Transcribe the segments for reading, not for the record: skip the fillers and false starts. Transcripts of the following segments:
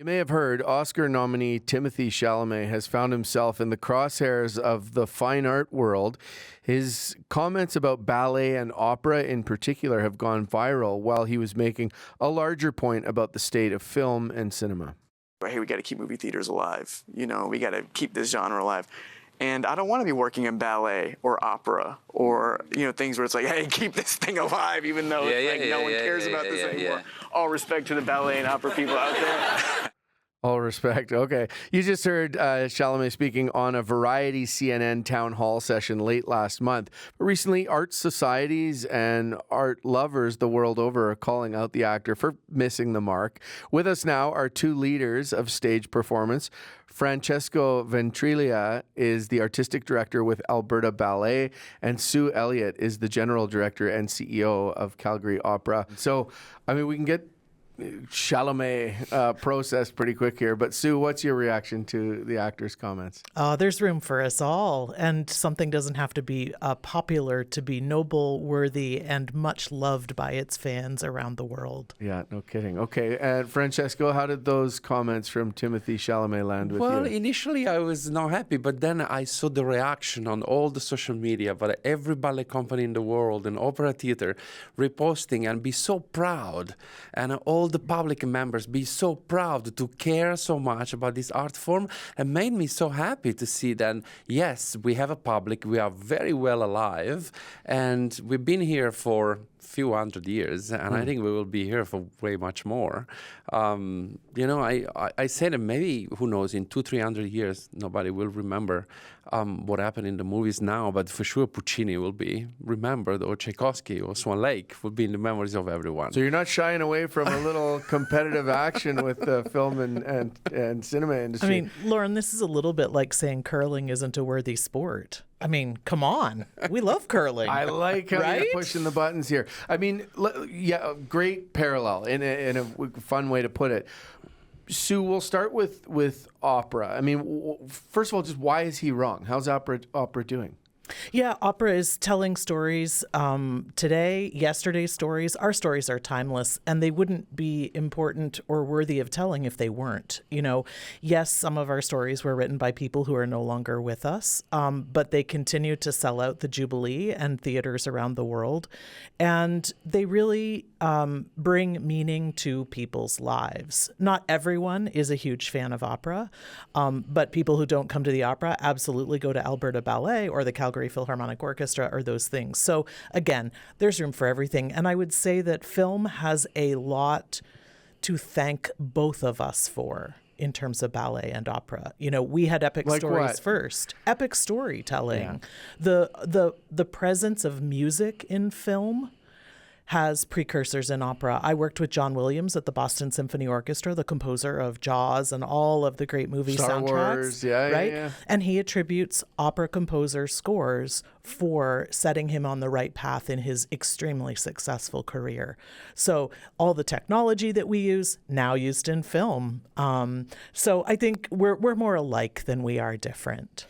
You may have heard Oscar nominee Timothée Chalamet has found himself in the crosshairs of the fine art world. His comments about ballet and opera in particular have gone viral while he was making a larger point about the state of film and cinema. Hey, we got to keep movie theaters alive. We got to keep this genre alive. And I don't want to be working in ballet or opera or, things where it's like, hey, keep this thing alive, even though no one cares about this anymore. All respect to the ballet and opera people out there. All respect. Okay. You just heard Chalamet speaking on a Variety CNN town hall session late last month. But recently, art societies and art lovers the world over are calling out the actor for missing the mark. With us now are two leaders of stage performance. Francesco Ventriglia is the artistic director with Alberta Ballet, and Sue Elliott is the general director and CEO of Calgary Opera. So, we can get Chalamet processed pretty quick here, but Sue, what's your reaction to the actor's comments? There's room for us all, and something doesn't have to be popular to be noble, worthy, and much loved by its fans around the world. Yeah, no kidding. Okay, and Francesco, how did those comments from Timothée Chalamet land with you? Well, initially I was not happy, but then I saw the reaction on all the social media, but every ballet company in the world and opera theater reposting and be so proud, and all the public members be so proud to care so much about this art form, and made me so happy to see that, yes, we have a public, we are very well alive, and we've been here for few hundred years, and I think we will be here for way much more. I said maybe, who knows, in 200-300 years, nobody will remember what happened in the movies now, but for sure Puccini will be remembered, or Tchaikovsky, or Swan Lake will be in the memories of everyone. So you're not shying away from a little competitive action with the film and cinema industry. Lauren, this is a little bit like saying curling isn't a worthy sport. Come on. We love curling. I like how you're pushing the buttons here. Great parallel in a fun way to put it. Sue, we'll start with opera. First of all, just why is he wrong? How's opera doing? Yeah, opera is telling stories today, yesterday's stories. Our stories are timeless, and they wouldn't be important or worthy of telling if they weren't. Yes, some of our stories were written by people who are no longer with us, but they continue to sell out the Jubilee and theaters around the world, and they really bring meaning to people's lives. Not everyone is a huge fan of opera, but people who don't come to the opera absolutely go to Alberta Ballet or the Calgary Philharmonic Orchestra or those things. So again, there's room for everything. And I would say that film has a lot to thank both of us for in terms of ballet and opera. We had epic stories first. Epic storytelling. Yeah. The presence of music in film has precursors in opera. I worked with John Williams at the Boston Symphony Orchestra, the composer of Jaws and all of the great movie Star soundtracks. Wars, right? Yeah. And he attributes opera composer scores for setting him on the right path in his extremely successful career. So all the technology that we use, now used in film. So I think we're more alike than we are different.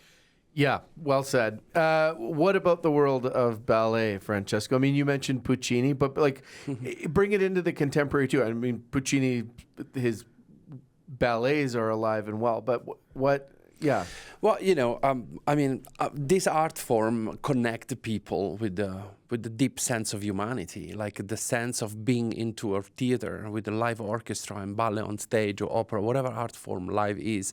Yeah, well said. What about the world of ballet, Francesco? You mentioned Puccini, but bring it into the contemporary too. Puccini, his ballets are alive and well, but what? Yeah. Well, this art form connect people with the deep sense of humanity, like the sense of being into a theater with a live orchestra and ballet on stage or opera, whatever art form live is.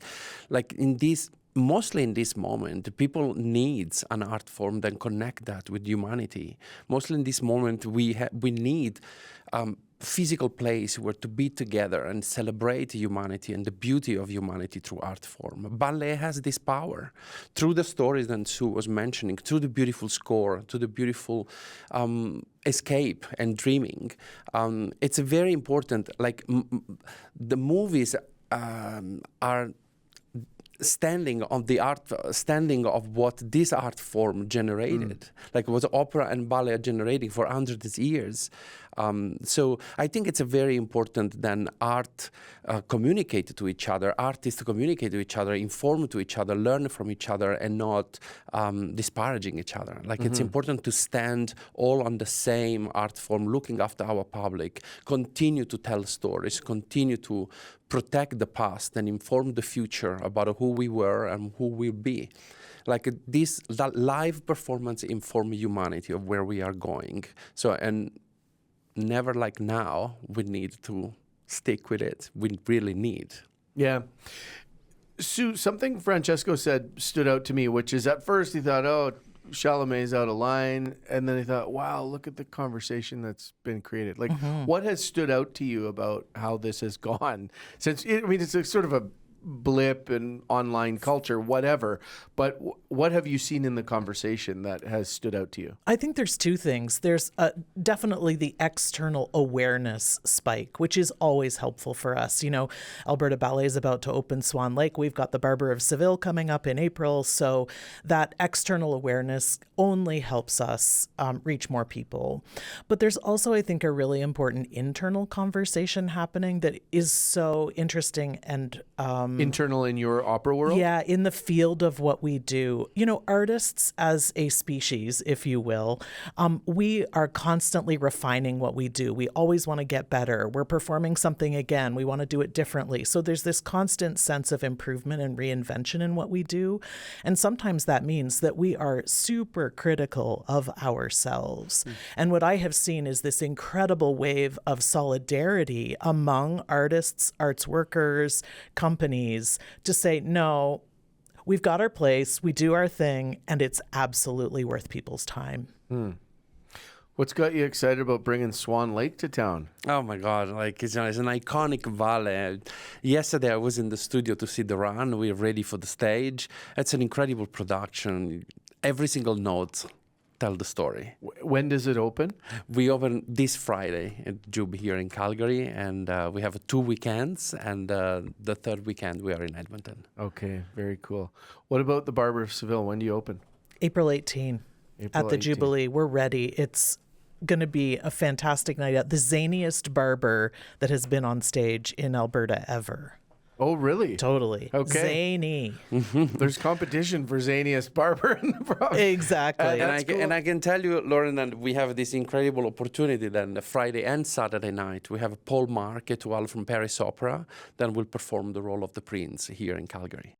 Mostly in this moment, people needs an art form that connect that with humanity. Mostly in this moment, we need physical place where to be together and celebrate humanity and the beauty of humanity through art form. Ballet has this power through the stories that Sue was mentioning, through the beautiful score, to the beautiful escape and dreaming. It's very important. The movies are standing of what this art form generated, like what opera and ballet are generating for hundreds of years. So I think it's a very important then art communicate to each other, artists communicate to each other, inform to each other, learn from each other, and not disparaging each other. Like it's important to stand all on the same art form, looking after our public, continue to tell stories, continue to protect the past and inform the future about who we were and who we'll be. Like that live performance inform humanity of where we are going. So, and never like now, we need to stick with it. We really need. Yeah. Sue, something Francesco said stood out to me, which is at first he thought, oh, Chalamet's out of line. And then he thought, wow, look at the conversation that's been created. Like, what has stood out to you about how this has gone? Since, it's a sort of a blip in online culture, whatever. But what have you seen in the conversation that has stood out to you? I think there's two things. There's definitely the external awareness spike, which is always helpful for us. You know, Alberta Ballet is about to open Swan Lake. We've got the Barber of Seville coming up in April. So that external awareness only helps us reach more people. But there's also, I think, a really important internal conversation happening that is so interesting and internal in your opera world? Yeah, in the field of what we do. You know, artists as a species, if you will, we are constantly refining what we do. We always want to get better. We're performing something again. We want to do it differently. So there's this constant sense of improvement and reinvention in what we do. And sometimes that means that we are super critical of ourselves. And what I have seen is this incredible wave of solidarity among artists, arts workers, companies, to say, no, we've got our place, we do our thing, and it's absolutely worth people's time. What's got you excited about bringing Swan Lake to town? Oh my God, like it's an iconic ballet. Yesterday I was in the studio to see the run. We're ready for the stage. It's an incredible production. Every single note tell the story. When does it open? We open this Friday at Jube here in Calgary, and we have 2 weekends, and the third weekend we are in Edmonton. Okay, very cool. What about the Barber of Seville? When do you open? April 18 at the Jubilee. We're ready. It's going to be a fantastic night out. The zaniest barber that has been on stage in Alberta ever. Oh, really? Totally. Okay. Zany. There's competition for zaniest barber in the province. Exactly. And I can tell you, Lauren, that we have this incredible opportunity then Friday and Saturday night. We have Paul Mark, from Paris Opera, then will perform the role of the prince here in Calgary.